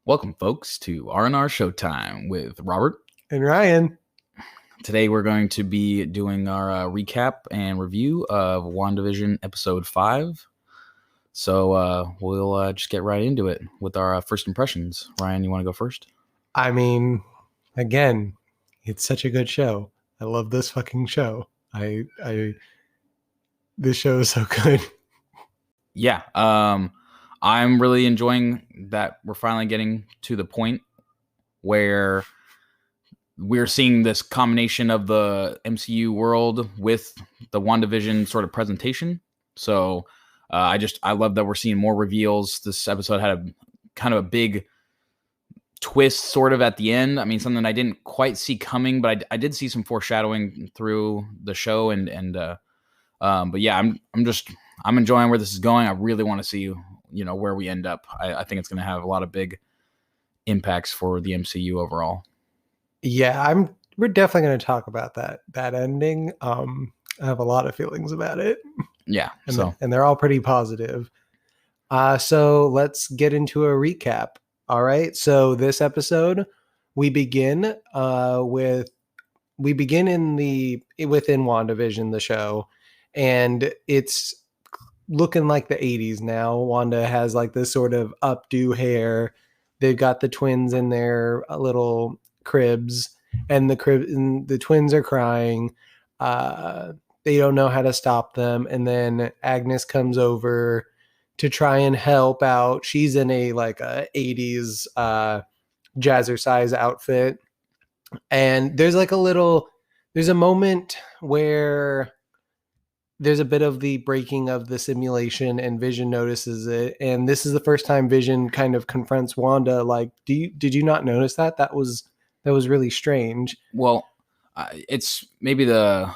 Welcome, folks, to R&R Showtime with Robert and Ryan. Today, we're going to be doing our recap and review of Wandavision Episode 5. So we'll just get right into it with our first impressions. Ryan, you want to go first? I mean, again, it's such a good show. I love this fucking show. This show is so good. Yeah. I'm really enjoying that we're finally getting to the point where we're seeing this combination of the MCU world with the WandaVision sort of presentation. So I love that we're seeing more reveals. This episode had a kind of a big twist sort of at the end. I mean, something I didn't quite see coming, but I did see some foreshadowing through the show. But yeah, I'm enjoying where this is going. I really want to see, where we end up. I think it's going to have a lot of big impacts for the MCU overall. Yeah, we're definitely going to talk about that ending. I have a lot of feelings about it. Yeah. And they're all pretty positive. So let's get into a recap. All right. So this episode, we begin within WandaVision, the show, and it's looking like the 80s now. Wanda has like this sort of updo hair. They've got the twins in their little cribs, and the twins are crying. They don't know how to stop them, and then Agnes comes over to try and help out. She's in a 80s jazzercise outfit, and there's a moment where there's a bit of the breaking of the simulation, and Vision notices it, and this is the first time Vision kind of confronts Wanda like, did you not notice that? That was really strange. Well, it's maybe I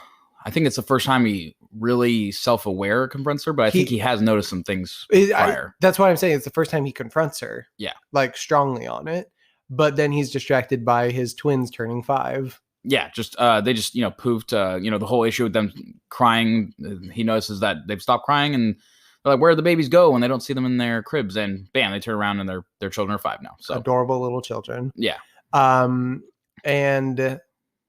think it's the first time he really self-aware confronts her, but I think he has noticed some things prior. That's why I'm saying it's the first time he confronts her. Yeah. Like strongly on it. But then he's distracted by his twins turning 5. Yeah, they just poofed. The whole issue with them crying. He notices that they've stopped crying, and they're like, "Where do the babies go?" When they don't see them in their cribs, and bam, they turn around and their children are 5 now. So adorable little children. Yeah. And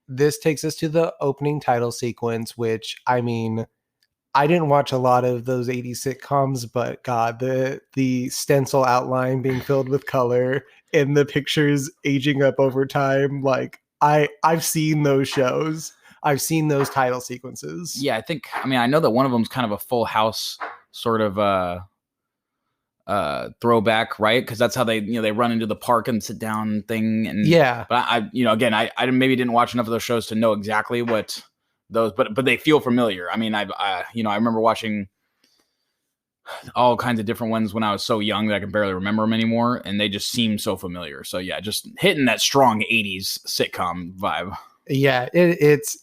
this takes us to the opening title sequence, which, I mean, I didn't watch a lot of those 80s sitcoms, but God, the stencil outline being filled with color and the pictures aging up over time, like I've seen those shows. I've seen those title sequences. Yeah, I know that one of them is kind of a Full House sort of throwback, right? Because that's how they run into the park and sit down thing. And yeah, but I maybe didn't watch enough of those shows to know exactly what those, but they feel familiar. I mean, I remember watching all kinds of different ones when I was so young that I can barely remember them anymore, and they just seem so familiar. So yeah, just hitting that strong 80s sitcom vibe. Yeah, it's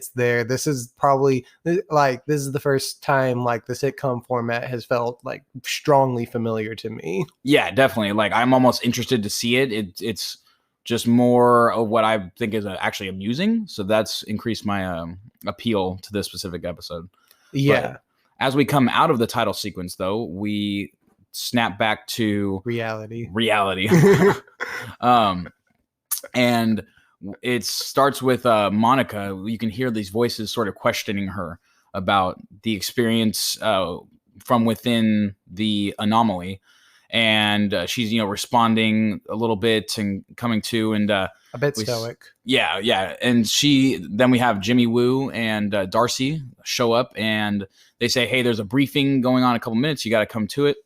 there. This is probably this is the first time like the sitcom format has felt like strongly familiar to me. Yeah, definitely. Like I'm almost interested to see it. It's just more of what I think is actually amusing. So that's increased my appeal to this specific episode. Yeah. But as we come out of the title sequence, though, we snap back to reality. And it starts with Monica. You can hear these voices sort of questioning her about the experience from within the anomaly. And she's, responding a little bit and coming to, and a bit stoic. Yeah. And then we have Jimmy Woo and Darcy show up, and they say, "Hey, there's a briefing going on in a couple minutes. You got to come to it."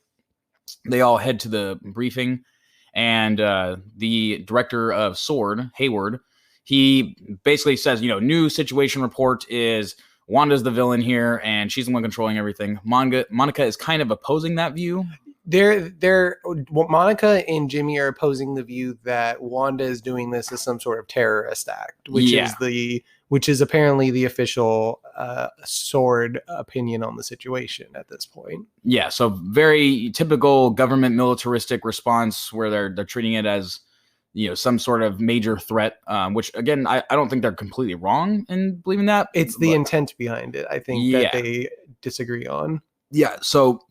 They all head to the briefing, and the director of SWORD, Hayward, he basically says, new situation report is Wanda's the villain here, and she's the one controlling everything. Monica is kind of opposing that view. Monica and Jimmy are opposing the view that Wanda is doing this as some sort of terrorist act, which is apparently the official SWORD opinion on the situation at this point. Yeah, so very typical government militaristic response where they're treating it as some sort of major threat, which again I don't think they're completely wrong in believing that. It's the intent behind it, I think, that they disagree on. Yeah, so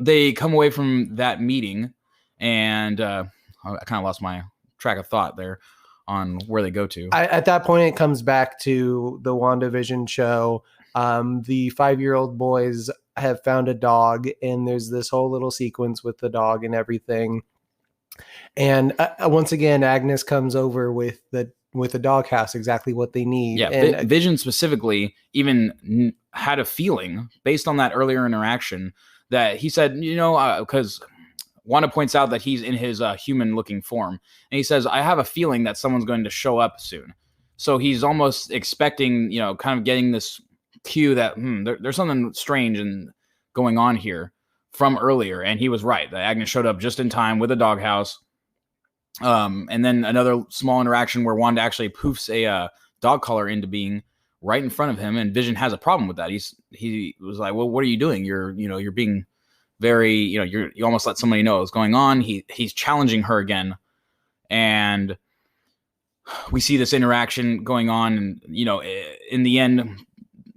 they come away from that meeting, and I kind of lost my track of thought there on where they go to. At that point, it comes back to the WandaVision show. The 5-year-old boys have found a dog, and there's this whole little sequence with the dog and everything. And once again, Agnes comes over with the doghouse, exactly what they need. Yeah, and Vision specifically even had a feeling based on that earlier interaction that he said, because Wanda points out that he's in his human-looking form, and he says, "I have a feeling that someone's going to show up soon." So he's almost expecting, kind of getting this cue that there's something strange and going on here from earlier, and he was right. That Agnes showed up just in time with a doghouse. And then another small interaction where Wanda actually poofs a dog collar into being right in front of him, and Vision has a problem with that. He was like, "Well, what are you doing? You're being very, you almost let somebody know what's going on." He's challenging her again, and we see this interaction going on, and in the end,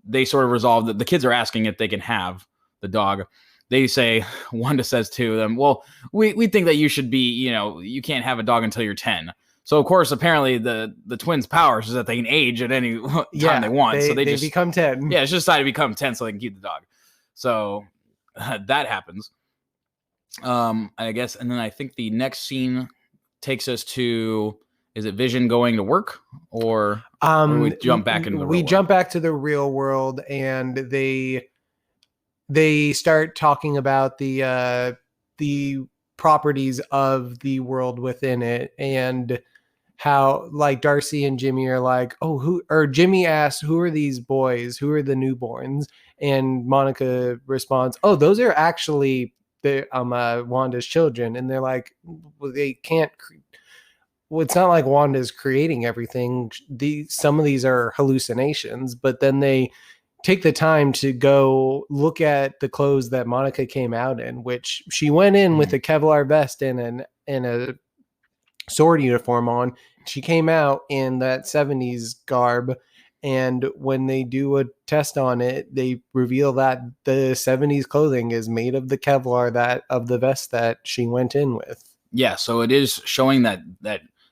they sort of resolve that the kids are asking if they can have the dog. They say, Wanda says to them, "Well, we think that you should be, you can't have a dog until you're 10. So, of course, apparently the twins' powers is that they can age at any time they want. So they just become 10. Yeah, it's just decided to become 10 so they can keep the dog. So that happens. I guess, and then I think the next scene takes us to, is it Vision going to work, or we jump back into the real world? Jump back to the real world, and they start talking about the properties of the world within it, and how like Darcy and Jimmy are like, Jimmy asks, "Who are these boys? Who are the newborns?" And Monica responds, "Oh, those are actually Wanda's children." And they're like, "Well, they can't. Well, it's not like Wanda's creating everything. Some of these are hallucinations." But then they take the time to go look at the clothes that Monica came out in, which she went in with a Kevlar vest and a sword uniform on. She came out in that 70s garb, and when they do a test on it, they reveal that the 70s clothing is made of the Kevlar of the vest that she went in with. Yeah, so it is showing that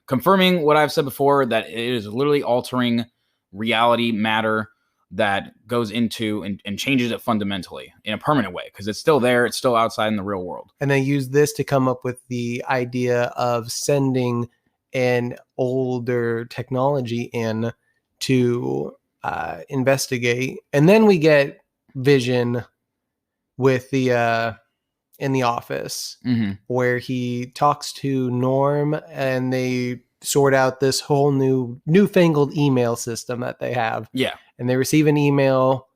confirming what I've said before, that it is literally altering reality matter that goes into and changes it fundamentally in a permanent way, because it's still there, it's still outside in the real world. And they use this to come up with the idea of sending an older technology in to investigate. And then we get Vision with the in the office, where he talks to Norm, and they sort out this whole newfangled email system that they have. Yeah. And they receive an email.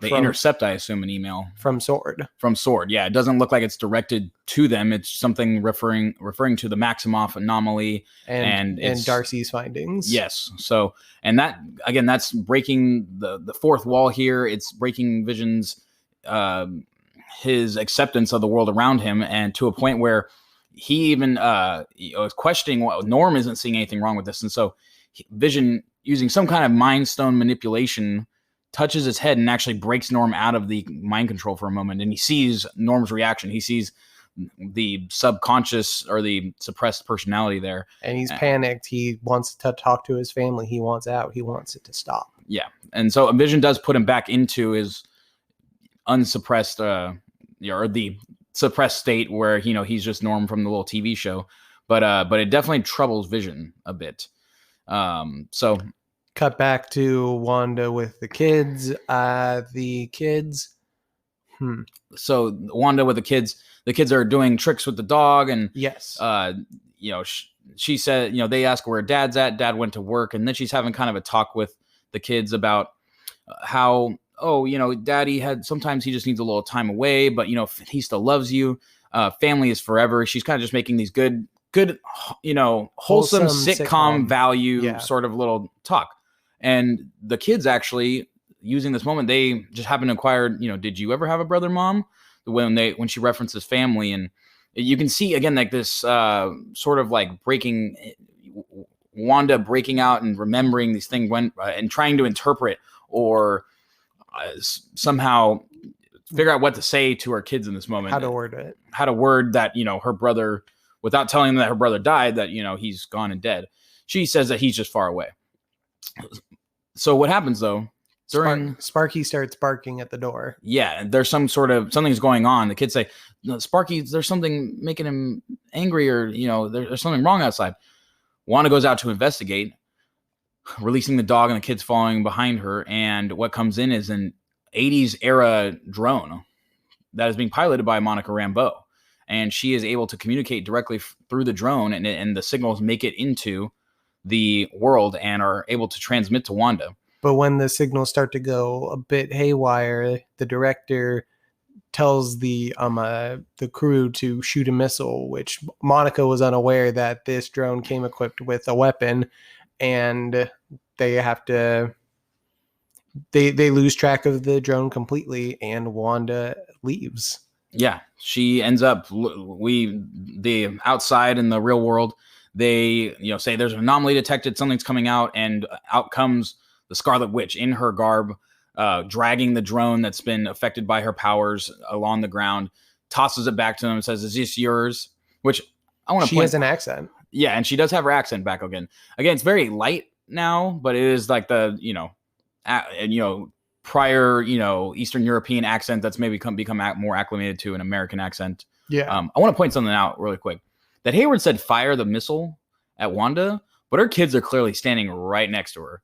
They intercept, I assume, an email from Sword. Yeah, it doesn't look like it's directed to them. It's something referring to the Maximoff anomaly and Darcy's findings. Yes. So, and that again, that's breaking the fourth wall here. It's breaking Vision's his acceptance of the world around him, and to a point where he even was questioning what Norm isn't seeing anything wrong with this, and so Vision, using some kind of mind stone manipulation, touches his head and actually breaks Norm out of the mind control for a moment. And he sees Norm's reaction. He sees the subconscious or the suppressed personality there. And he's panicked. He wants to talk to his family. He wants out. He wants it to stop. Yeah. And so Vision does put him back into his unsuppressed, or the suppressed state where, he's just Norm from the little TV show. But it definitely troubles Vision a bit. So cut back to Wanda with the kids. So Wanda with the kids are doing tricks with the dog, and yes, she said, they ask where Dad's at. Dad went to work, and then she's having kind of a talk with the kids about how, Daddy sometimes he just needs a little time away, but he still loves you. Family is forever. She's kind of just making these good, wholesome sitcom value sort of little talk. And the kids actually, using this moment, they just happen to inquire, did you ever have a brother, Mom? When she references family, and you can see again like this sort of like Wanda breaking out and remembering these things and trying to interpret or somehow figure out what to say to her kids in this moment. How to word it. How to word that, her brother without telling them that her brother died, that, he's gone and dead. She says that he's just far away. So what happens though, Sparky starts barking at the door. Yeah, there's something's going on. The kids say, no, Sparky, there's something making him angry, or, there's something wrong outside. Wanda goes out to investigate, releasing the dog, and the kids following behind her. And what comes in is an 80s era drone that is being piloted by Monica Rambeau. And she is able to communicate directly through the drone, and the signals make it into the world and are able to transmit to Wanda. But when the signals start to go a bit haywire, the director tells the crew to shoot a missile, which Monica was unaware that this drone came equipped with a weapon, and they have to they lose track of the drone completely, and Wanda leaves. Yeah, she ends up the outside in the real world. They say there's an anomaly detected, something's coming out, and out comes the Scarlet Witch in her garb, dragging the drone that's been affected by her powers along the ground, tosses it back to them and says, "Is this yours?" Which I want to point. She has an accent. Yeah, and she does have her accent back again. Again, it's very light now, but it is like the prior Eastern European accent that's maybe become more acclimated to an American accent. Yeah. I want to point something out really quick. That Hayward said fire the missile at Wanda, but her kids are clearly standing right next to her.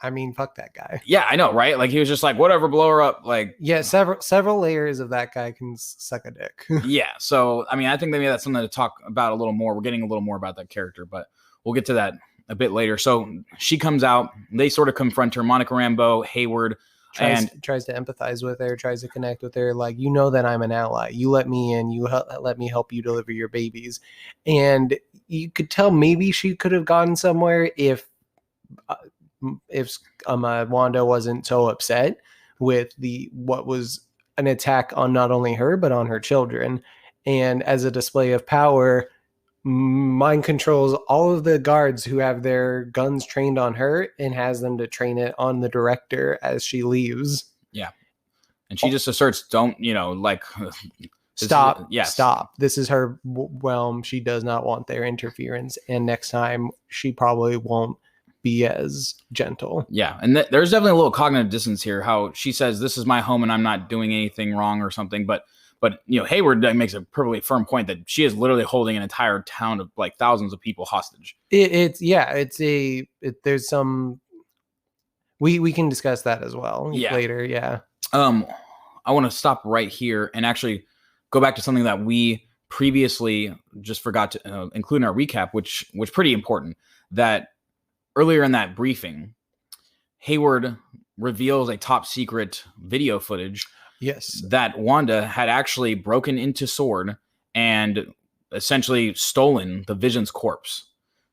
I mean, fuck that guy. Yeah, I know, right? Like, he was just like, whatever, blow her up. Like, yeah, several layers of that guy can suck a dick. Yeah, so I mean, I think maybe that's something to talk about a little more. We're getting a little more about that character, but we'll get to that a bit later. So she comes out, they sort of confront her, Monica Rambeau, Hayward, tries to empathize with her, tries to connect with her, like, that I'm an ally. You let me in, let me help you deliver your babies. And you could tell maybe she could have gone somewhere if Wanda wasn't so upset with what was an attack on not only her but on her children. And as a display of power, mind controls all of the guards who have their guns trained on her and has them to train it on the director as she leaves. Yeah. And she just asserts, don't, stop. Stop. This is her realm. She does not want their interference. And next time she probably won't be as gentle. Yeah. And there's definitely a little cognitive dissonance here, how she says, this is my home and I'm not doing anything wrong or something. But Hayward makes a perfectly firm point that she is literally holding an entire town of like thousands of people hostage. There's some, we can discuss that as well later. Yeah. I want to stop right here and actually go back to something that we previously just forgot to include in our recap, which pretty important. That earlier in that briefing, Hayward reveals a top secret video footage. Yes. That Wanda had actually broken into S.W.O.R.D. and essentially stolen the Vision's corpse.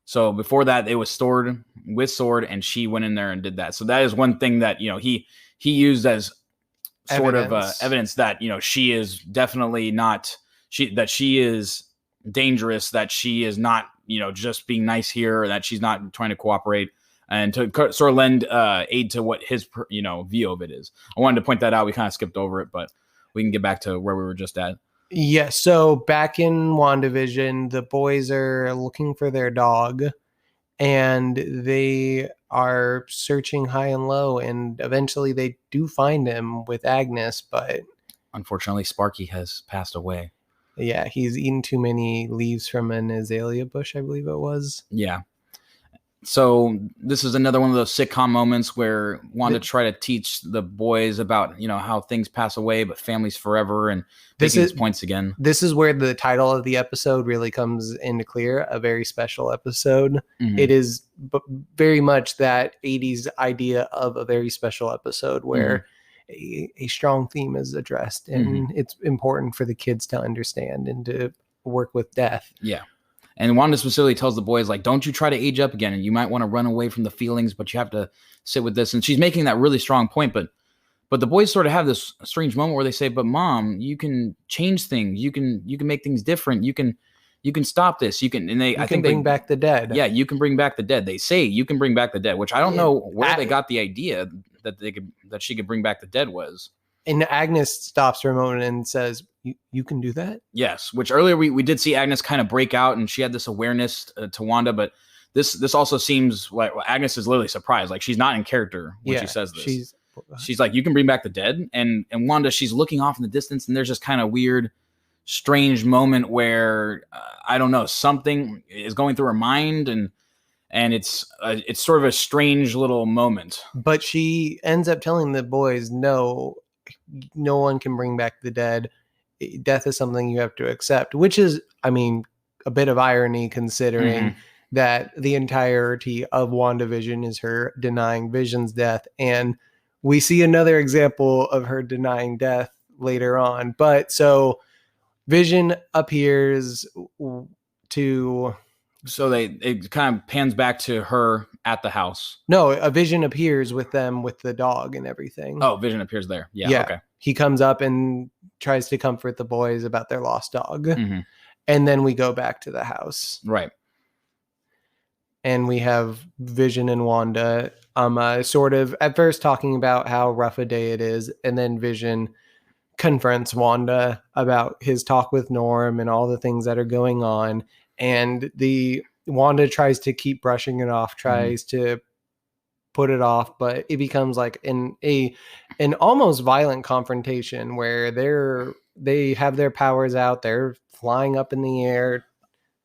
So before that, it was stored with S.W.O.R.D. and she went in there and did that. So that is one thing that, he used as sort of evidence that, she is definitely not, that she is dangerous, that she is not, just being nice here, or that she's not trying to cooperate. And to sort of lend aid to what his, view of it is. I wanted to point that out. We kind of skipped over it, but we can get back to where we were just at. Yeah, so back in WandaVision, the boys are looking for their dog, and they are searching high and low, and eventually they do find him with Agnes, but unfortunately, Sparky has passed away. Yeah, he's eaten too many leaves from an azalea bush, I believe it was. Yeah. So this is another one of those sitcom moments where Wanda try to teach the boys about, how things pass away, but family's forever, and making these points again. This is where the title of the episode really comes into clear, a very special episode. Mm-hmm. It is very much that 80s idea of a very special episode where a strong theme is addressed, and it's important for the kids to understand and to work with death. Yeah. And Wanda specifically tells the boys, like, don't you try to age up again. And you might want to run away from the feelings, but you have to sit with this. And she's making that really strong point. But the boys sort of have this strange moment where they say, but Mom, you can change things. You can make things different. You can stop this. You can, and I think bring back the dead. Yeah, you can bring back the dead. They say you can bring back the dead, which I don't know where they got the idea that she could bring back the dead was. And Agnes stops for a moment and says, You can do that? Yes, which earlier we did see Agnes kind of break out, and she had this awareness to Wanda, but this also seems like Agnes is literally surprised. Like, she's not in character when she says this. She's like, you can bring back the dead. And Wanda, she's looking off in the distance, and there's this kind of weird, strange moment where, I don't know, something is going through her mind, and it's sort of a strange little moment. But she ends up telling the boys, no one can bring back the dead. Death is something you have to accept, which is, I mean, a bit of irony considering that the entirety of WandaVision is her denying Vision's death. And we see another example of her denying death later on. But so Vision appears to... So it kind of pans back to her at the house. No, a Vision appears with them with the dog and everything. Oh, Vision appears there. Yeah. Okay. He comes up and tries to comfort the boys about their lost dog. Mm-hmm. And then we go back to the house. Right. And we have Vision and Wanda sort of at first talking about how rough a day it is. And then Vision confronts Wanda about his talk with Norm and all the things that are going on. And Wanda tries to keep brushing it off, tries to put it off, but it becomes like an almost violent confrontation where they have their powers out, they're flying up in the air.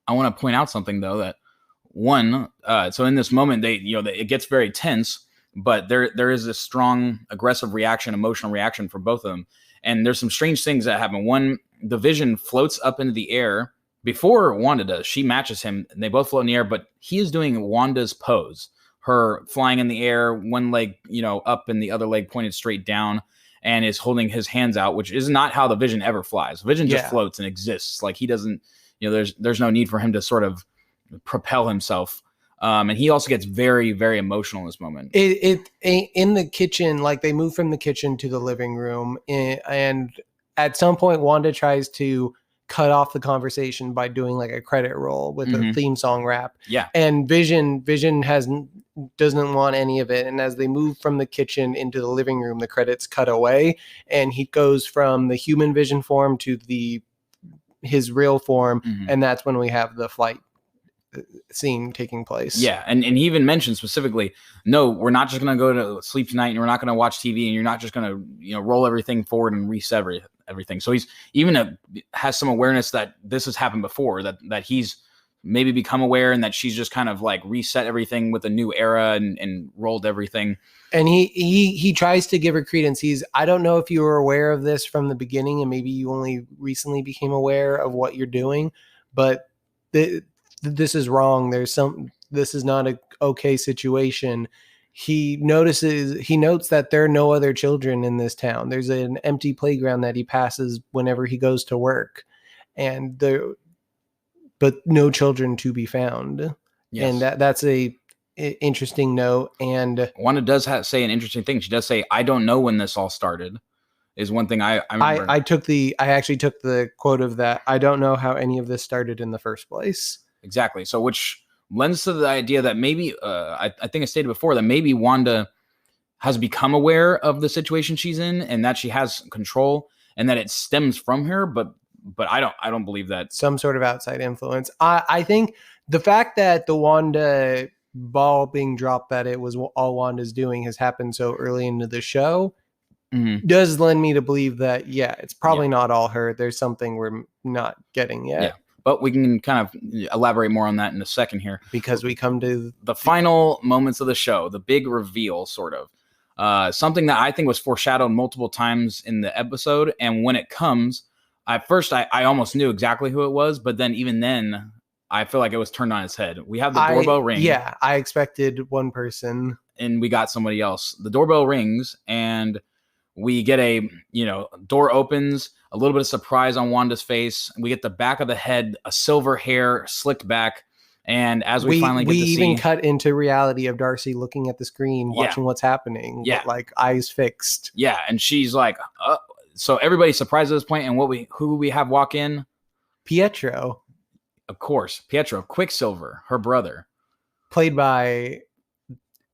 I want to point out something though, that one, so in this moment, it gets very tense, but there is a strong aggressive reaction, emotional reaction for both of them. And there's some strange things that happen. One, the Vision floats up into the air before Wanda does. She matches him, and they both float in the air, but he is doing Wanda's pose. Her flying in the air, one leg, up and the other leg pointed straight down, and is holding his hands out, which is not how the Vision ever flies. Vision just floats and exists. Like, he doesn't, there's no need for him to sort of propel himself. And he also gets very, very emotional in this moment. It in the kitchen, like they move from the kitchen to the living room, and at some point Wanda tries to cut off the conversation by doing like a credit roll with a theme song rap. Yeah. And Vision doesn't want any of it. And as they move from the kitchen into the living room, the credits cut away, and he goes from the human Vision form to his real form. And that's when we have the flight scene taking place. Yeah. And he even mentioned specifically, no, we're not just going to go to sleep tonight, and we're not going to watch TV, and you're not just going to, roll everything forward and reset everything. So he's even has some awareness that this has happened before, that he's maybe become aware, and that she's just kind of like reset everything with a new era and rolled everything. And he tries to give her credence. I don't know if you were aware of this from the beginning, and maybe you only recently became aware of what you're doing, but this is wrong. This is not a okay situation. He notes that there are no other children in this town. There's an empty playground that he passes whenever he goes to work, but no children to be found. Yes. And that's a interesting note. And Wanda does say an interesting thing. She does say, "I don't know when this all started." Is one thing I remember. I actually took the quote of that. I don't know how any of this started in the first place. Exactly. So, which lends to the idea that maybe, I think I stated before, that maybe Wanda has become aware of the situation she's in, and that she has control, and that it stems from her. But I don't believe that. Some sort of outside influence. I think the fact that the Wanda ball being dropped, that it was all Wanda's doing, has happened so early into the show, does lend me to believe that, it's probably not all her. There's something we're not getting yet. Yeah. But we can kind of elaborate more on that in a second here. Because we come to the final moments of the show, the big reveal, sort of. Something that I think was foreshadowed multiple times in the episode. And when it comes, at first I almost knew exactly who it was. But then even then, I feel like it was turned on its head. We have the doorbell ring. Yeah, I expected one person. And we got somebody else. The doorbell rings, and we get door opens, a little bit of surprise on Wanda's face. We get the back of the head, a silver hair slicked back. And as we finally get to see... We even cut into reality of Darcy looking at the screen, watching what's happening. Yeah. With, like, eyes fixed. Yeah, and she's like... So everybody's surprised at this point, and who we have walk in? Pietro. Of course. Pietro, Quicksilver, her brother. Played by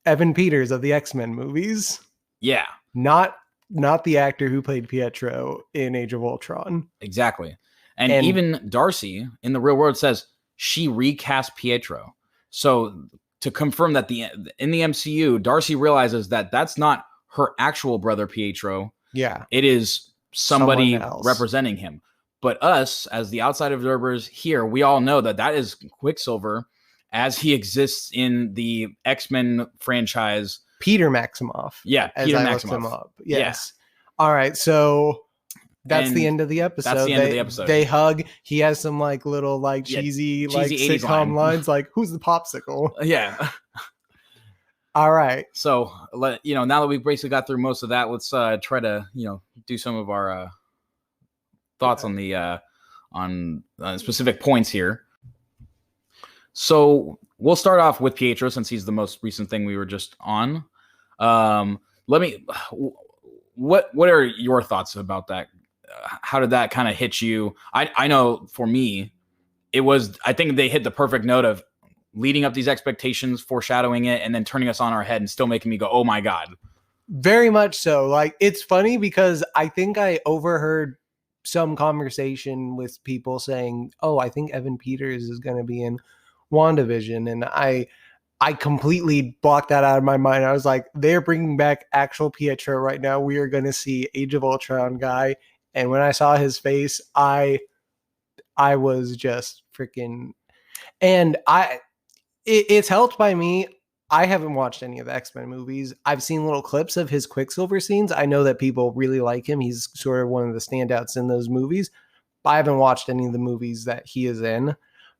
Evan Peters of the X-Men movies. Yeah. Not not the actor who played Pietro in Age of Ultron. Exactly. And And even Darcy in the real world says she recast Pietro. So to confirm that in the MCU, Darcy realizes that that's not her actual brother Pietro. yeah, It is somebody someone else. representing him. But us, as the outside observers here, we all know that that is Quicksilver as he exists in the X-Men franchise. Peter Maximoff. Yeah, as Peter I Maximoff. looked him up. Yes. Yeah. All right. So that's And the end of the episode. that's the end of the episode. They hug. He has some like little like cheesy like 80s sitcom lines like, "Who's the popsicle?" Yeah. All right. So now that we've basically got through most of that, let's try to do some of our thoughts on the specific points here. So we'll start off with Pietro since he's the most recent thing we were just on. What are your thoughts about that? How did that kind of hit you? I know for me, I think they hit the perfect note of leading up these expectations, foreshadowing it, and then turning us on our head and still making me go, oh my God. Very much so. Like, it's funny because I think I overheard some conversation with people saying, oh, I think Evan Peters is going to be in WandaVision. And I completely blocked that out of my mind. I was like, they're bringing back actual Pietro right now. We are going to see Age of Ultron guy. And when I saw his face, I was just freaking, and it's helped by me. I haven't watched any of the X-Men movies. I've seen little clips of his Quicksilver scenes. I know that people really like him. He's sort of one of the standouts in those movies. I haven't watched any of the movies that he is in,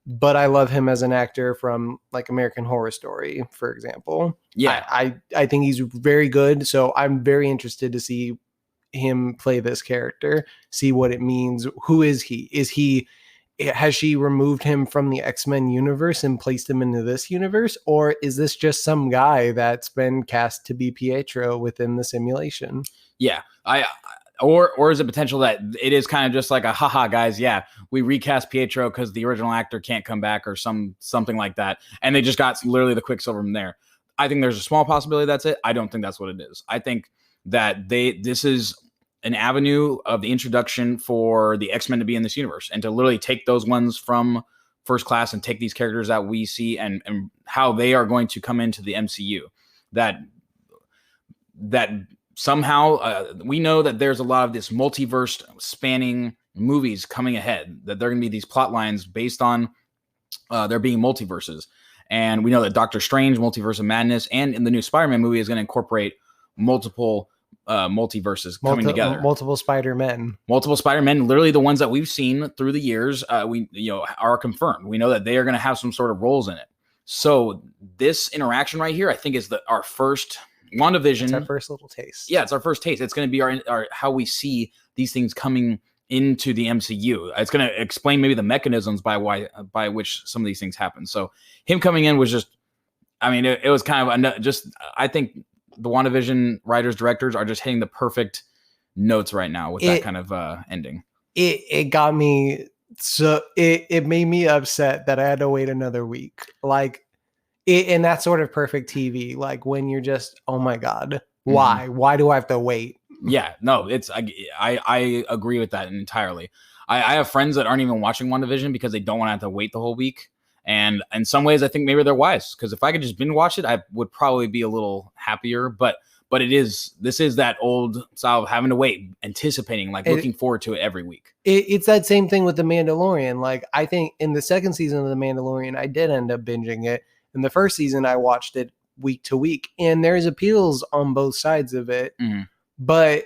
but I love him as an actor from like American Horror Story, for example. Yeah. I think he's very good. So I'm very interested to see him play this character, see what it means. Who is he? Has she removed him from the X-Men universe and placed him into this universe? Or is this just some guy that's been cast to be Pietro within the simulation? Yeah. Or is it potential that it is kind of just like a haha guys, yeah, we recast Pietro because the original actor can't come back or something like that. And they just got literally the Quicksilver from there. I think there's a small possibility that's it. I don't think that's what it is. I think that this is an avenue of the introduction for the X-Men to be in this universe and to literally take those ones from First Class and take these characters that we see and how they are going to come into the MCU. That somehow we know that there's a lot of this multiverse spanning movies coming ahead, that there are going to be these plot lines based on there being multiverses. And we know that Doctor Strange, Multiverse of Madness, and in the new Spider-Man movie is going to incorporate multiple multiverses coming together. Multiple Spider-Men. Multiple Spider-Men, literally the ones that we've seen through the years, are confirmed. We know that they are going to have some sort of roles in it. So this interaction right here, I think, is our first WandaVision. It's our first little taste. Yeah, it's our first taste. It's going to be our how we see these things coming into the MCU. It's going to explain maybe the mechanisms by which some of these things happen. So him coming in was just, I mean, it was kind of I think the WandaVision writers, directors are just hitting the perfect notes right now with that kind of ending. It got me, so it made me upset that I had to wait another week. Like, and that's sort of perfect TV. Like when you're just, oh my God, why? Mm-hmm. Why do I have to wait? Yeah, no, I agree with that entirely. I have friends that aren't even watching WandaVision because they don't want to have to wait the whole week. And in some ways, I think maybe they're wise, because if I could just binge watch it, I would probably be a little happier. But this is that old style of having to wait, anticipating, like looking forward to it every week. It's that same thing with The Mandalorian. Like, I think in the second season of The Mandalorian, I did end up binging it. In the first season, I watched it week to week, and there's appeals on both sides of it. Mm-hmm. But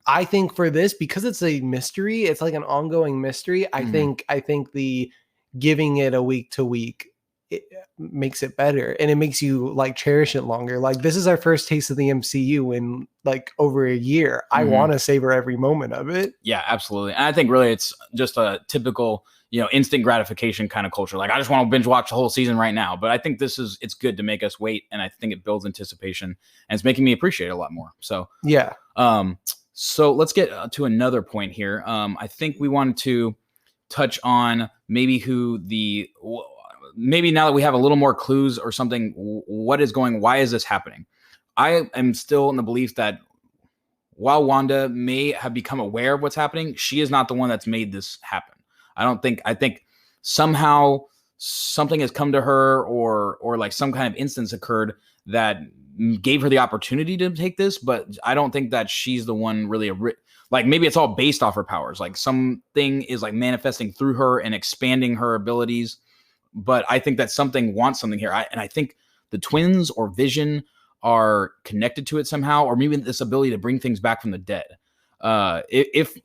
I think for this, because it's a mystery, it's like an ongoing mystery. Mm-hmm. I think the giving it a week to week, it makes it better, and it makes you like cherish it longer. Like, this is our first taste of the MCU in like over a year. Mm-hmm. I want to savor every moment of it. Yeah, absolutely. And I think really it's just a typical, instant gratification kind of culture. Like, I just want to binge watch the whole season right now. But I think it's good to make us wait, and I think it builds anticipation, and it's making me appreciate it a lot more. So yeah. So let's get to another point here. I think we wanted to touch on maybe now that we have a little more clues or something, why is this happening? I am still in the belief that while Wanda may have become aware of what's happening, she is not the one that's made this happen. I think somehow something has come to her, or like some kind of instance occurred that gave her the opportunity to take this, but I don't think that she's the one really. Like maybe it's all based off her powers. Like something is like manifesting through her and expanding her abilities. But I think that something wants something here. And I think the twins or Vision are connected to it somehow, or maybe this ability to bring things back from the dead. If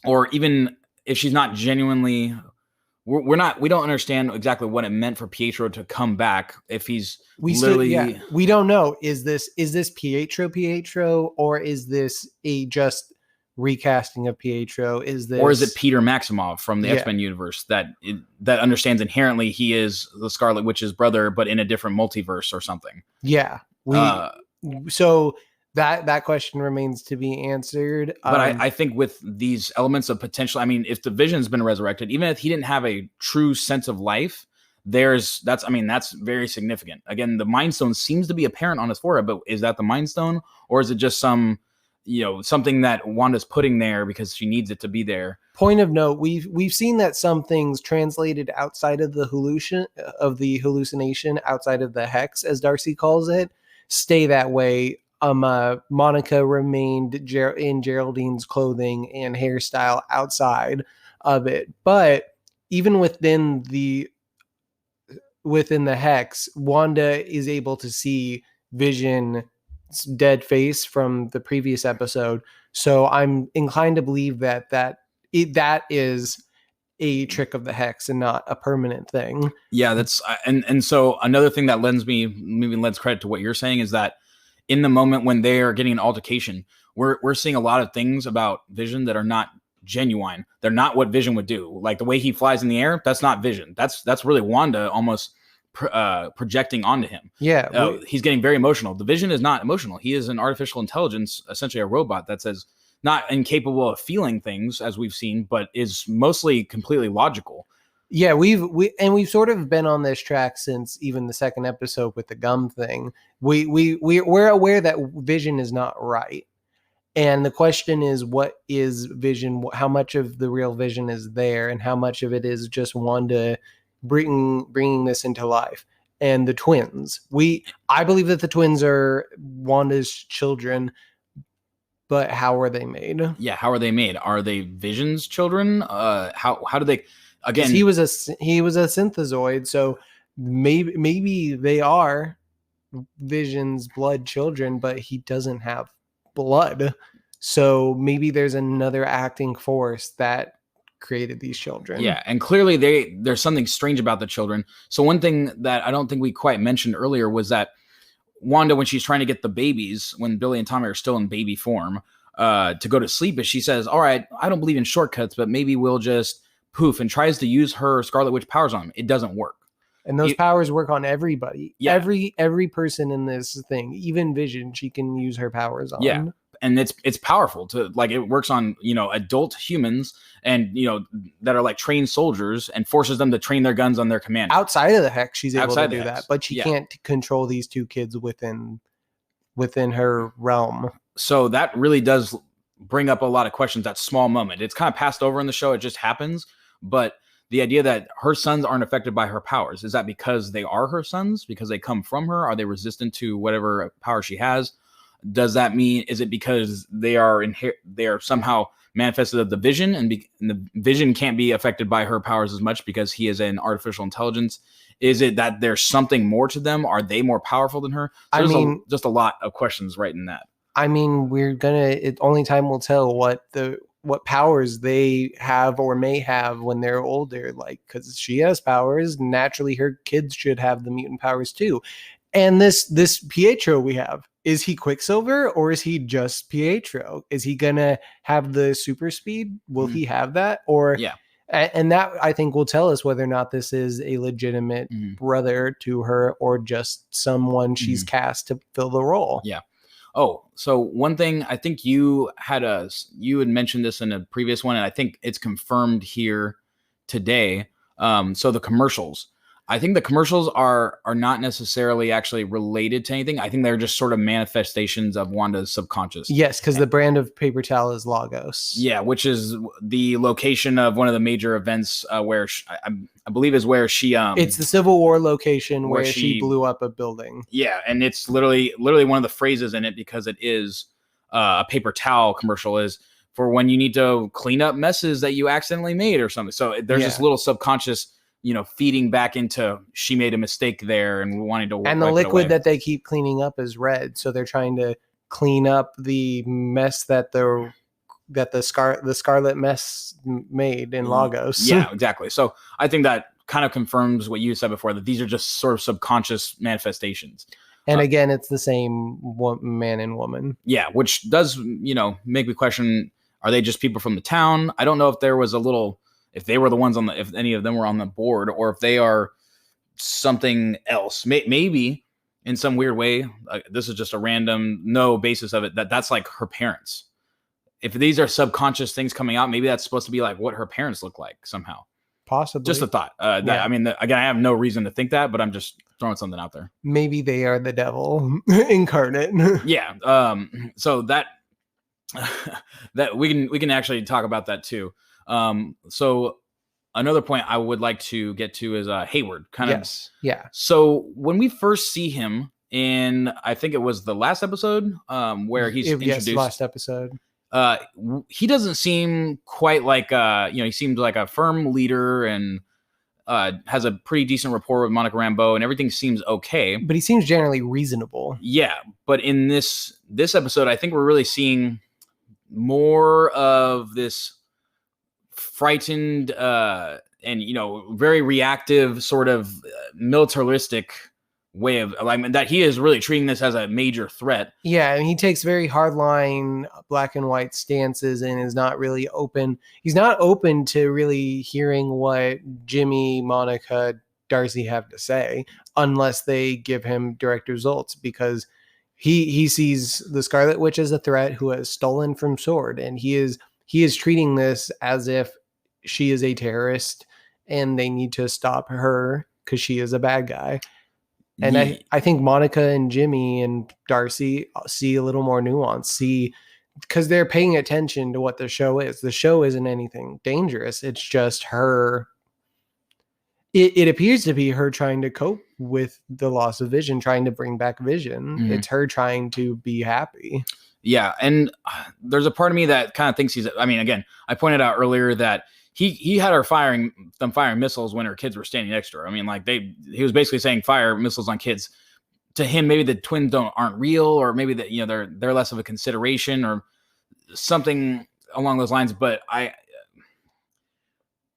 or even if she's not genuinely, we don't understand exactly what it meant for Pietro to come back. If he's we don't know. Is this Pietro, or is this a just recasting of Pietro? Or is it Peter Maximoff from the X-Men universe that understands inherently he is the Scarlet Witch's brother, but in a different multiverse or something? Yeah, so that question remains to be answered. But I think with these elements of potential, I mean, if the Vision's been resurrected, even if he didn't have a true sense of life, that's very significant. Again, the Mind Stone seems to be apparent on his forehead, but is that the Mind Stone, or is it just some, something that Wanda's putting there because she needs it to be there? Point of note: we've seen that some things translated outside of the hallucination, outside of the hex, as Darcy calls it, stay that way. Monica remained in Geraldine's clothing and hairstyle outside of it, but even within the hex, Wanda is able to see Vision's dead face from the previous episode. So I'm inclined to believe that is a trick of the hex and not a permanent thing. Yeah, that's and so another thing that lends credit to what you're saying is that in the moment when they are getting an altercation, we're seeing a lot of things about Vision that are not genuine. They're not what Vision would do. Like the way he flies in the air, that's not Vision. That's really Wanda almost projecting onto him. Yeah, he's getting very emotional. The Vision is not emotional. He is an artificial intelligence, essentially a robot that says not incapable of feeling things as we've seen, but is mostly completely logical. Yeah, we've sort of been on this track since even the second episode with the gum thing. We're aware that Vision is not right. And the question is, what is Vision? How much of the real Vision is there, and how much of it is just Wanda bringing this into life? And the twins. I believe that the twins are Wanda's children, but how are they made? Yeah, how are they made? Are they Vision's children? How do they? Again, he was a synthezoid, so maybe they are Vision's blood children, but he doesn't have blood. So maybe there's another acting force that created these children. Yeah, and clearly there's something strange about the children. So one thing that I don't think we quite mentioned earlier was that Wanda, when she's trying to get the babies, when Billy and Tommy are still in baby form, to go to sleep, is she says, "All right, I don't believe in shortcuts, but maybe we'll just poof," and tries to use her Scarlet Witch powers on him. It doesn't work. And those powers work on everybody. Yeah. Every person in this thing, even Vision, she can use her powers on. Yeah. And it's powerful to like, it works on, adult humans and, that are like trained soldiers, and forces them to train their guns on their command. Outside of the hex, she's able to do that, but she can't control these two kids within her realm. So that really does bring up a lot of questions. That small moment, it's kind of passed over in the show. It just happens. But the idea that her sons aren't affected by her powers, is that because they are her sons, because they come from her? Are they resistant to whatever power she has? Does that mean, is it because they are somehow manifested of the Vision, and the Vision can't be affected by her powers as much because he is an artificial intelligence? Is it that there's something more to them? Are they more powerful than her? So just a lot of questions right in that. I mean, only time will tell what powers they have or may have when they're older. Like, because she has powers, naturally her kids should have the mutant powers too. And this Pietro we have, is he Quicksilver or is he just Pietro? Is he gonna have the super speed? Will he have that? Or yeah. And that, I think, will tell us whether or not this is a legitimate brother to her, or just someone she's cast to fill the role. Yeah. Oh, so one thing, I think you had mentioned this in a previous one, and I think it's confirmed here today. So the commercials, I think the commercials are not necessarily actually related to anything. I think they're just sort of manifestations of Wanda's subconscious. Yes, because the brand of paper towel is Lagos. Yeah, which is the location of one of the major events where I believe is where she It's the Civil War location where where she blew up a building. Yeah, and it's literally one of the phrases in it, because it is a paper towel commercial, is for when you need to clean up messes that you accidentally made or something. So there's this little subconscious, feeding back into she made a mistake there and wanting to and the liquid that they keep cleaning up is red, so they're trying to clean up the mess that the Scarlet mess made in Lagos. Yeah, exactly. So I think that kind of confirms what you said before, that these are just sort of subconscious manifestations. And again, it's the same man and woman. Yeah, which does, make me question, are they just people from the town? I don't know if there was if they were the ones if any of them were on the board, or if they are something else. Maybe in some weird way, this is just a random, no basis of it, that's like her parents. If these are subconscious things coming out, maybe that's supposed to be like what her parents look like somehow. Possibly. Just a thought. I mean, again, I have no reason to think that, but I'm just throwing something out there. Maybe they are the devil incarnate. Yeah. So that we can actually talk about that too. So another point I would like to get to is Hayward. Yes. Yeah. So when we first see him in, I think it was the last episode, where he's introduced. Yes, last episode. He doesn't seem quite like he seems like a firm leader and has a pretty decent rapport with Monica Rambeau, and everything seems okay. But he seems generally reasonable. Yeah, but in this episode, I think we're really seeing more of this frightened and very reactive, sort of militaristic way of, that he is really treating this as a major threat. Yeah, and he takes very hardline black and white stances and is not really open. He's not open to really hearing what Jimmy, Monica, Darcy have to say unless they give him direct results, because he sees the Scarlet Witch as a threat who has stolen from Sword, and he is treating this as if she is a terrorist and they need to stop her because she is a bad guy. And yeah. I think Monica and Jimmy and Darcy see a little more nuance, because they're paying attention to what the show is. The show isn't anything dangerous. It's just her. It appears to be her trying to cope with the loss of Vision, trying to bring back Vision. Mm-hmm. It's her trying to be happy. Yeah, and there's a part of me that kind of thinks again, I pointed out earlier that he had her firing missiles when her kids were standing next to her. I mean, he was basically saying fire missiles on kids. To him, maybe the twins aren't real, or maybe that they're less of a consideration, or something along those lines. But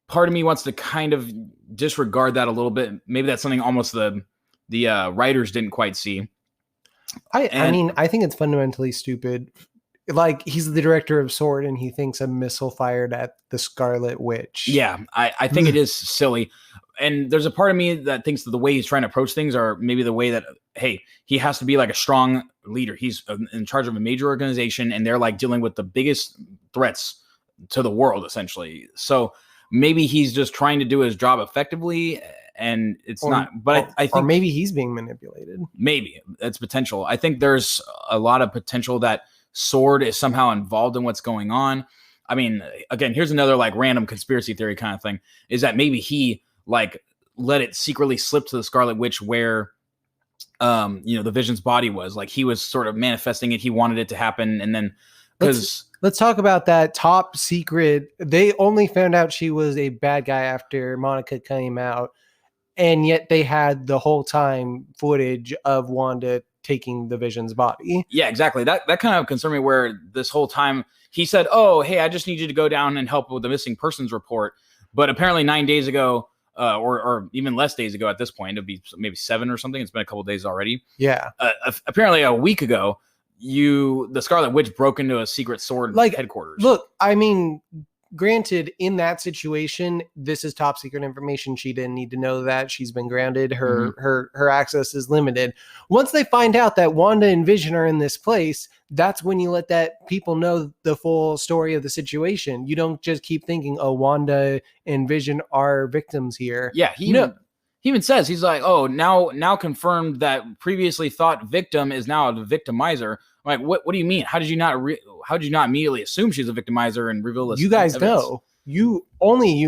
part of me wants to kind of disregard that a little bit. Maybe that's something almost the writers didn't quite see. I mean, I think it's fundamentally stupid. Like, he's the director of Sword and he thinks a missile fired at the Scarlet Witch. Yeah, I think it is silly. And there's a part of me that thinks that the way he's trying to approach things, are maybe the way that, hey, he has to be like a strong leader. He's in charge of a major organization and they're like dealing with the biggest threats to the world, essentially. So maybe he's just trying to do his job effectively, and it's not. But I think, or maybe he's being manipulated. Maybe it's potential. I think there's a lot of potential that Sword is somehow involved in what's going on. I mean, again, here's another like random conspiracy theory kind of thing, is that maybe he like let it secretly slip to the Scarlet Witch where the Vision's body was. Like, he was sort of manifesting it. He wanted it to happen. And then let's talk about that top secret. They only found out she was a bad guy after Monica came out, and yet they had the whole time footage of Wanda taking the Vision's body. Yeah, exactly. That kind of concerned me, where this whole time he said, oh, hey, I just need you to go down and help with the missing persons report. But apparently 9 days ago, or even less days ago at this point, it'd be maybe 7 or something. It's been a couple of days already. Yeah. Apparently a week ago, the Scarlet Witch broke into a secret Sword headquarters. Look, I mean, granted, in that situation, this is top secret information. She didn't need to know that. She's been grounded. Her access is limited. Once they find out that Wanda and Vision are in this place, that's when you let that people know the full story of the situation. You don't just keep thinking, oh, Wanda and Vision are victims here. Yeah, He even says, he's like, oh, now confirmed that previously thought victim is now a victimizer. I'm like, what do you mean? How did you not immediately assume she's a victimizer and reveal this? You guys evidence? know. You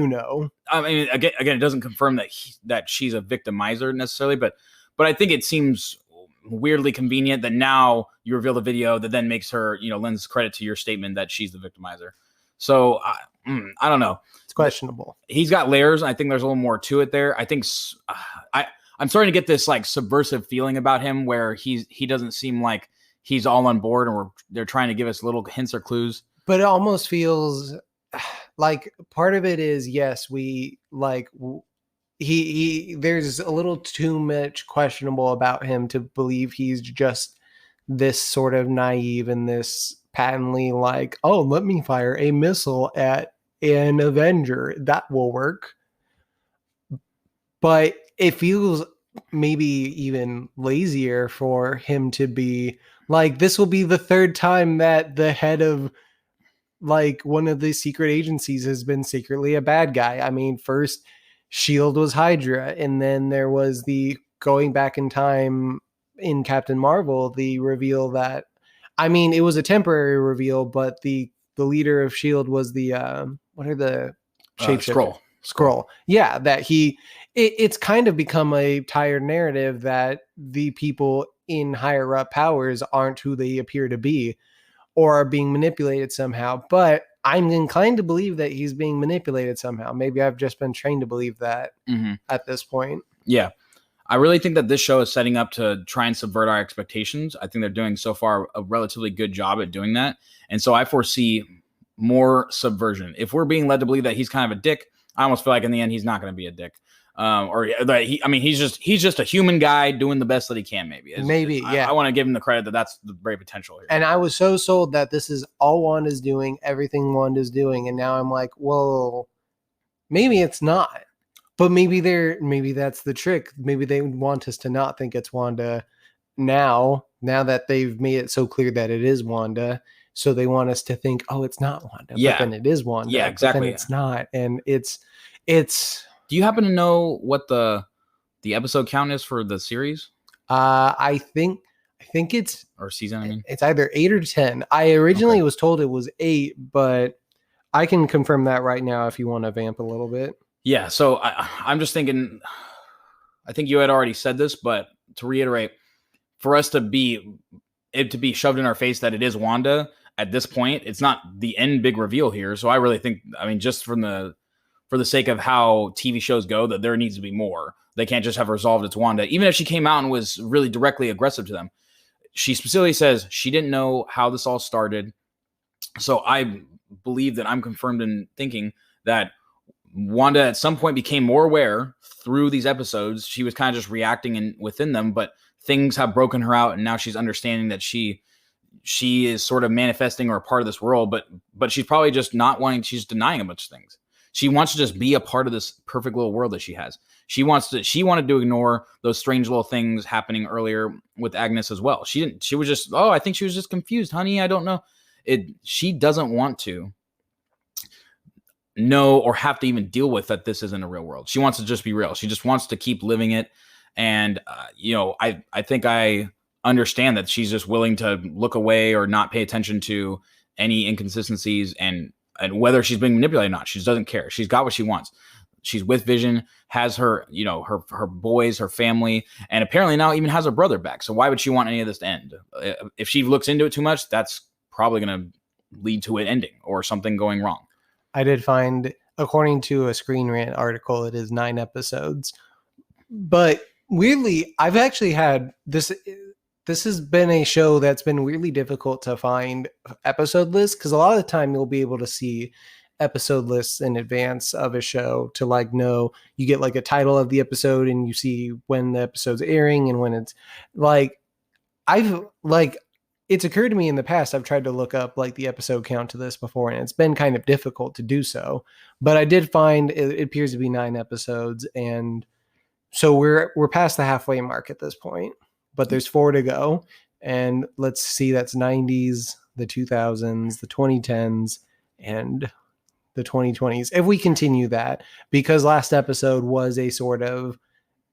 know. I mean, again, it doesn't confirm that she's a victimizer necessarily, but I think it seems weirdly convenient that now you reveal the video that then makes her, lends credit to your statement that she's the victimizer. So I don't know. It's questionable. He's got layers. I think there's a little more to it there. I think I'm starting to get this like subversive feeling about him where he doesn't seem like he's all on board, or they're trying to give us little hints or clues. But it almost feels like part of it is, yes, we like he there's a little too much questionable about him to believe he's just this sort of naive and this patently like, oh, let me fire a missile at an Avenger. That will work. But it feels maybe even lazier for him to be like, this will be the third time that the head of like one of the secret agencies has been secretly a bad guy. I mean, first SHIELD was Hydra, and then there was the going back in time in Captain Marvel, the reveal that, I mean, it was a temporary reveal, but the leader of SHIELD was the what are the shapeshifters? Scroll. Yeah, that it's kind of become a tired narrative that the people in higher up powers aren't who they appear to be, or are being manipulated somehow. But I'm inclined to believe that he's being manipulated somehow. Maybe I've just been trained to believe that at this point. Yeah. I really think that this show is setting up to try and subvert our expectations. I think they're doing so far a relatively good job at doing that. And so I foresee more subversion. If we're being led to believe that he's kind of a dick, I almost feel like in the end, he's not going to be a dick. Or that he's just a human guy doing the best that he can. Maybe. I want to give him the credit that's the great potential here. And I was so sold that this is all Wanda's doing, everything Wanda's doing, and now I'm like, well, maybe it's not. But maybe that's the trick. Maybe they want us to not think it's Wanda now that they've made it so clear that it is Wanda. So they want us to think, oh, it's not Wanda. Yeah. But then it is Wanda. Yeah, exactly. But then it's not. And it's. Do you happen to know what the episode count is for the series? I think it's, or season. I mean, it's either 8 or 10. I originally was told it was 8, but I can confirm that right now if you want to vamp a little bit. Yeah. So I'm just thinking. I think you had already said this, but to reiterate, for us to be shoved in our face that it is Wanda at this point, it's not the end big reveal here. So I really think, I mean, just for the sake of how TV shows go, that there needs to be more. They can't just have resolved it's Wanda. Even if she came out and was really directly aggressive to them, she specifically says she didn't know how this all started. So I believe that I'm confirmed in thinking that Wanda at some point became more aware through these episodes. She was kind of just reacting within them, but things have broken her out, and now she's understanding that she is sort of manifesting or a part of this world, but she's probably just not wanting. She's denying a bunch of things. She wants to just be a part of this perfect little world that she has. She wanted to ignore those strange little things happening earlier with Agnes as well. She was just, I think she was just confused, honey. I don't know. She doesn't want to know or have to even deal with that this isn't a real world. She wants to just be real. She just wants to keep living it. And, I think I understand that she's just willing to look away or not pay attention to any inconsistencies and whether she's being manipulated or not. She just doesn't care. She's got what she wants. She's with Vision, has her, her boys, her family, and apparently now even has her brother back. So why would she want any of this to end? If she looks into it too much, that's probably going to lead to it ending or something going wrong. I did find, according to a Screen Rant article, it is 9 episodes. But weirdly, I've actually had this. This has been a show that's been really difficult to find episode lists, because a lot of the time you'll be able to see episode lists in advance of a show to like know, you get like a title of the episode and you see when the episode's airing and when it's like, it's occurred to me in the past, I've tried to look up like the episode count to this before, and it's been kind of difficult to do so, but I did find it appears to be 9 episodes. And so we're past the halfway mark at this point, but there's 4 to go. And let's see, that's 90s, the 2000s, the 2010s, and the 2020s. If we continue that, because last episode was a sort of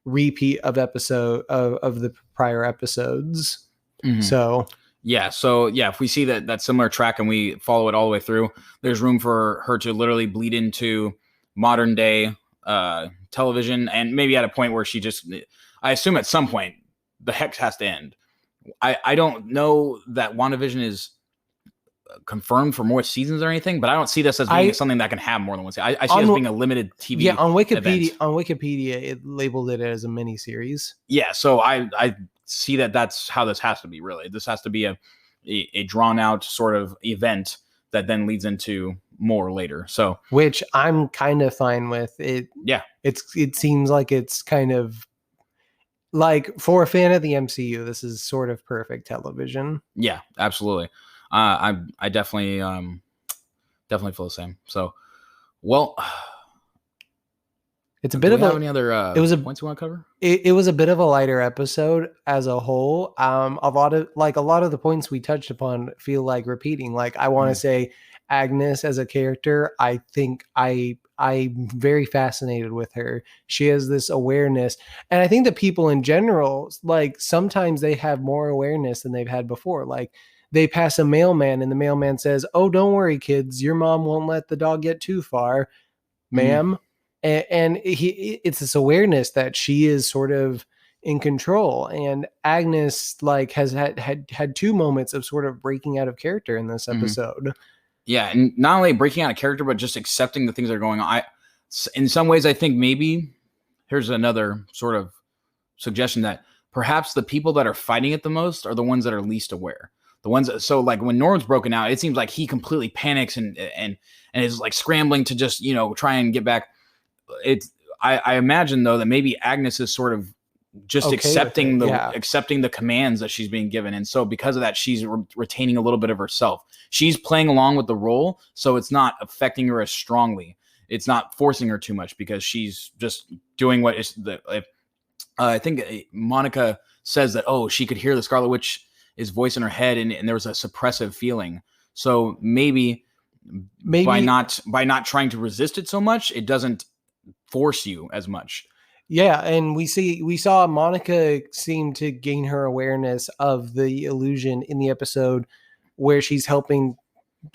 repeat of of the prior episodes. Mhm. So Yeah. So yeah, if we see that similar track and we follow it all the way through, there's room for her to literally bleed into modern day television, and maybe at a point where she just, I assume at some point the hex has to end. I don't know that WandaVision is confirmed for more seasons or anything, but I don't see this as being something that can have more than one season. I see it as being a limited TV. Yeah, on Wikipedia, event. It labeled it as a mini series. Yeah, so I see that's how this has to be. Really, this has to be a drawn out sort of event that then leads into more later. So, which I'm kind of fine with. It seems like it's kind of like, for a fan of the MCU, this is sort of perfect television. Yeah, absolutely. I definitely feel the same. So, well, it's a bit of any other points you want to cover? It was a bit of a lighter episode as a whole. A lot of the points we touched upon feel like repeating. Like, I want to say Agnes as a character, I think I'm very fascinated with her. She has this awareness, and I think that people in general, like, sometimes they have more awareness than they've had before. Like, they pass a mailman and the mailman says, "Oh, don't worry, kids, your mom won't let the dog get too far, ma'am." And it's this awareness that she is sort of in control. And Agnes, like, has had two moments of sort of breaking out of character in this episode. Yeah, and not only breaking out of character, but just accepting the things that are going on. In some ways, I think maybe here's another sort of suggestion that perhaps the people that are fighting it the most are the ones that are least aware. The ones so, like, when Norm's broken out, it seems like he completely panics and is like scrambling to just try and get back. I imagine though that maybe Agnes is sort of just accepting the commands that she's being given, and so because of that, she's retaining a little bit of herself. She's playing along with the role, so it's not affecting her as strongly. It's not forcing her too much because she's just doing what is I think Monica says that she could hear the Scarlet Witch's voice in her head, and there was a suppressive feeling. So maybe by not trying to resist it so much, it doesn't force you as much. Yeah, and we saw Monica seem to gain her awareness of the illusion in the episode where she's helping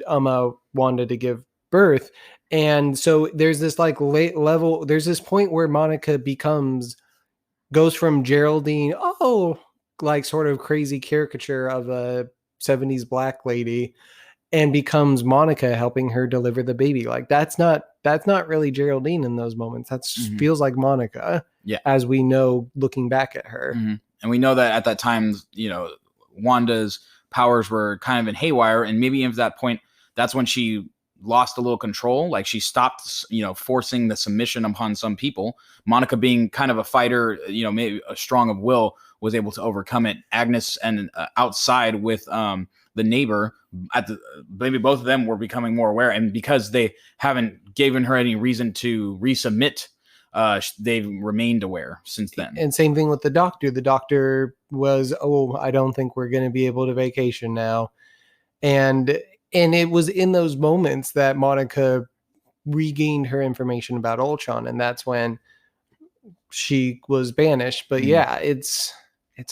Wanda to give birth. And so there's this like late level, there's this point where Monica goes from Geraldine, like sort of crazy caricature of a 70s black lady, and becomes Monica helping her deliver the baby. Like, that's not really Geraldine in those moments. That feels like Monica. Yeah. As we know, looking back at her. And we know that at that time, Wanda's powers were kind of in haywire, and maybe at that point, that's when she lost a little control. Like, she stopped, forcing the submission upon some people. Monica, being kind of a fighter, maybe a strong of will, was able to overcome it. Agnes and outside with the neighbor, maybe both of them were becoming more aware, and because they haven't given her any reason to resubmit, they've remained aware since then. And same thing with the doctor. The doctor was, I don't think we're going to be able to vacation now. And it was in those moments that Monica regained her information about Ultron, and that's when she was banished. But yeah, it's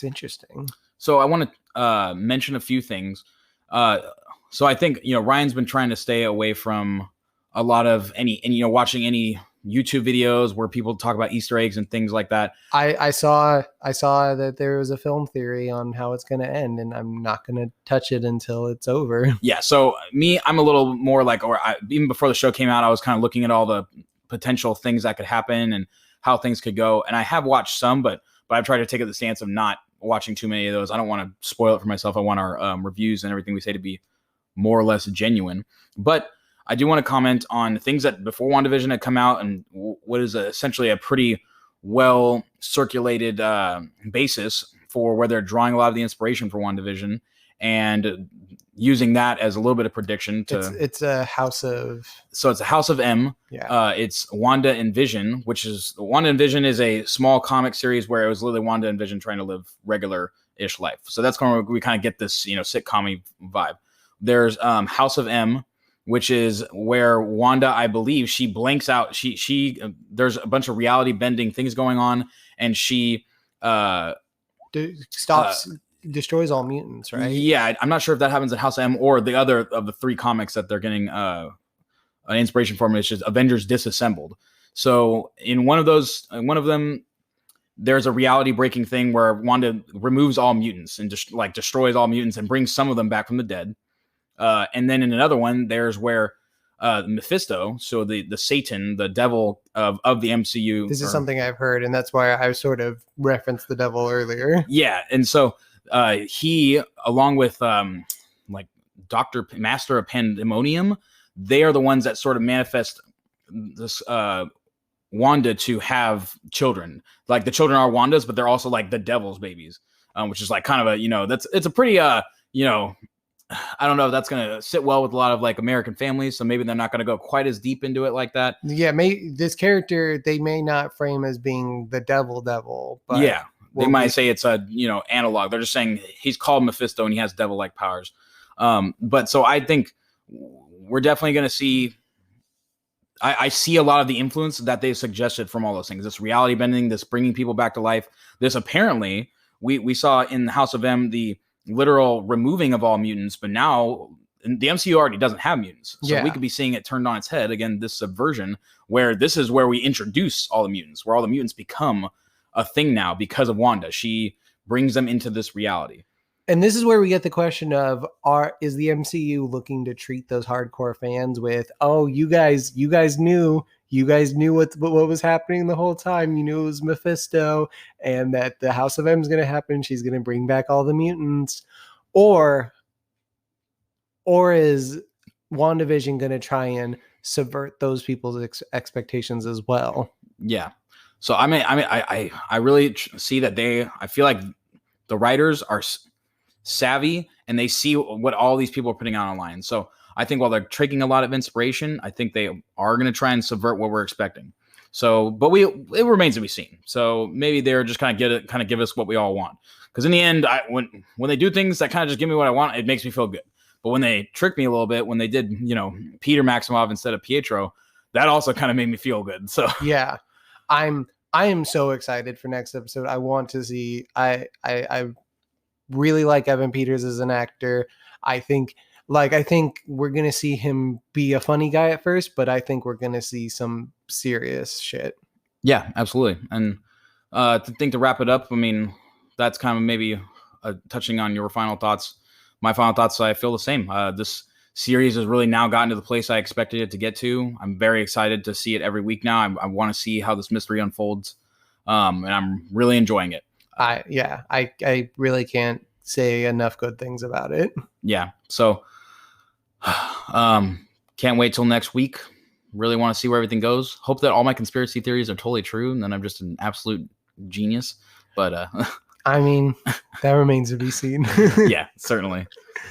interesting. So I want to mention a few things. So I think Ryan's been trying to stay away from a lot of watching any YouTube videos where people talk about Easter eggs and things like that. I saw that there was a film theory on how it's going to end, and I'm not going to touch it until it's over. Yeah. So I'm a little more like, even before the show came out, I was kind of looking at all the potential things that could happen and how things could go. And I have watched some, but I've tried to take the stance of not watching too many of those. I don't want to spoil it for myself. I want our reviews and everything we say to be more or less genuine. But I do want to comment on things that before WandaVision had come out, and what is essentially a pretty well circulated basis for where they're drawing a lot of the inspiration for WandaVision and using that as a little bit of prediction. It's a house of... So it's a House of M. Yeah. It's Wanda and Vision, Wanda and Vision is a small comic series where it was literally Wanda and Vision trying to live regular-ish life. So that's where we kind of get this, sitcom-y vibe. There's House of M, which is where Wanda, I believe, she blanks out. She there's a bunch of reality bending things going on, and she stops, destroys all mutants, right? Yeah, I'm not sure if that happens in House M or the other of the 3 comics that they're getting an inspiration from, which is Avengers Disassembled. So in one of them, there's a reality breaking thing where Wanda removes all mutants and just destroys all mutants and brings some of them back from the dead. And then in another one, there's where Mephisto, so the Satan, the devil of the MCU. This is something I've heard, and that's why I sort of referenced the devil earlier. Yeah, and so he, along with Dr. Master of Pandemonium, they are the ones that sort of manifest this Wanda to have children. Like the children are Wanda's, but they're also like the devil's babies, which is like kind of a, it's a pretty, I don't know if that's going to sit well with a lot of like American families. So maybe they're not going to go quite as deep into it like that. Yeah. This character, they may not frame as being the devil, but yeah, they might say it's a, analog. They're just saying he's called Mephisto and he has devil-like powers. But so I think we're definitely going to see, I see a lot of the influence that they've suggested from all those things. This reality bending, this bringing people back to life. This apparently, we saw in the House of M, the literal removing of all mutants, but now the MCU already doesn't have mutants. So we could be seeing it turned on its head. Again, this subversion, where this is where we introduce all the mutants, where all the mutants become a thing now because of Wanda. She brings them into this reality. And this is where we get the question of, is the MCU looking to treat those hardcore fans with, oh, you guys knew what was happening the whole time. You knew it was Mephisto and that the House of M is going to happen. She's going to bring back all the mutants. Or is WandaVision going to try and subvert those people's expectations as well? Yeah. So I really see that I feel like the writers are savvy and they see what all these people are putting out online. So I think while they're taking a lot of inspiration, I think they are going to try and subvert what we're expecting. So, but it remains to be seen. So maybe they're just kind of give us what we all want. Because in the end, when they do things that kind of just give me what I want, it makes me feel good. But when they trick me a little bit, when they did, Peter Maximoff instead of Pietro, that also kind of made me feel good. So yeah, I am so excited for next episode. I want to see. I really like Evan Peters as an actor. I think we're going to see him be a funny guy at first, but I think we're going to see some serious shit. Yeah, absolutely. And to wrap it up, I mean, that's kind of maybe touching on your final thoughts. My final thoughts, I feel the same. This series has really now gotten to the place I expected it to get to. I'm very excited to see it every week now. I want to see how this mystery unfolds. And I'm really enjoying it. I really can't say enough good things about it. Yeah. So can't wait till next week. Really want to see where everything goes. Hope that all my conspiracy theories are totally true and then I'm just an absolute genius. But I mean, that remains to be seen. Yeah, certainly.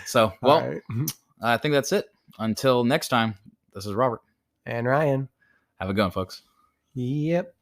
So, well, right. I think that's it. Until next time, this is Robert. And Ryan. Have a good one, folks. Yep.